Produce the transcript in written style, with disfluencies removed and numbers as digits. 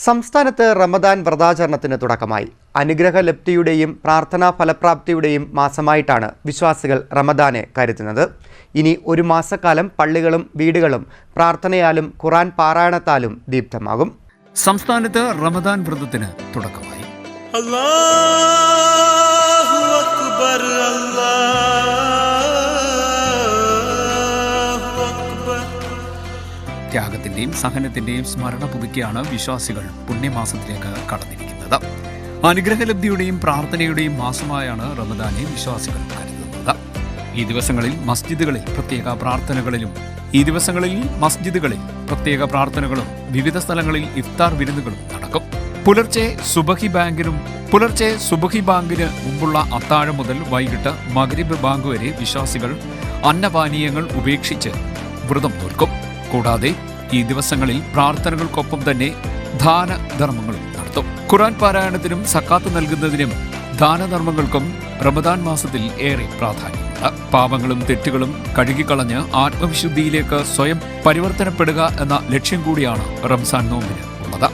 സംസ്ഥാനത്ത് റമദാൻ വ്രതാചരണത്തിന് തുടക്കമായി. അനുഗ്രഹലബ്ധിയുടെയും പ്രാർത്ഥനാ ഫലപ്രാപ്തിയുടെയും മാസമായിട്ടാണ് വിശ്വാസികൾ റമദാനെ കരുതുന്നത്. ഇനി ഒരു മാസക്കാലം പള്ളികളും വീടുകളും പ്രാർത്ഥനയാലും ഖുർആൻ പാരായണത്താലും ദീപ്തമാകും. സംസ്ഥാനത്ത് റമദാൻ വ്രതത്തിന് തുടക്കമായി. ത്യാഗത്തിന്റെയും സഹനത്തിന്റെയും സ്മരണ പുതുക്കിയാണ് വിശ്വാസികൾ പുണ്യമാസത്തിലേക്ക് കടന്നിരിക്കുന്നത്. അനുഗ്രഹലബ്ധിയുടെയും പ്രാർത്ഥനയുടെയും മാസമായാണ് റമദാനെ വിശ്വാസികൾ കരുതുന്നത്. ഈ ദിവസങ്ങളിൽ മസ്ജിദുകളിൽ പ്രത്യേക പ്രാർത്ഥനകളും വിവിധ സ്ഥലങ്ങളിൽ ഇഫ്താർ വിരുന്നുകളും നടക്കും. പുലർച്ചെ സുബഹി ബാങ്കിന് മുമ്പുള്ള അത്താഴം മുതൽ വൈകിട്ട് മഗ്രിബ് ബാങ്ക് വരെ വിശ്വാസികൾ അന്നപാനീയങ്ങൾ ഉപേക്ഷിച്ച് വ്രതം നോൽക്കും. കൂടാതെ ഈ ദിവസങ്ങളിൽ പ്രാർത്ഥനകൾക്കൊപ്പം തന്നെ ദാനധർമ്മങ്ങളും നടത്തും. ഖുർആൻ പാരായണത്തിനും സക്കാത്ത് നൽകുന്നതിനും ദാനധർമ്മങ്ങൾക്കും റമദാൻ മാസത്തിൽ ഏറെ പ്രാധാന്യമുണ്ട്. പാപങ്ങളും തെറ്റുകളും കഴുകിക്കളഞ്ഞ് ആത്മവിശുദ്ധിയിലേക്ക് സ്വയം പരിവർത്തനപ്പെടുക എന്ന ലക്ഷ്യം കൂടിയാണ് റംസാൻ നോമ്പിന് ഉള്ളത്.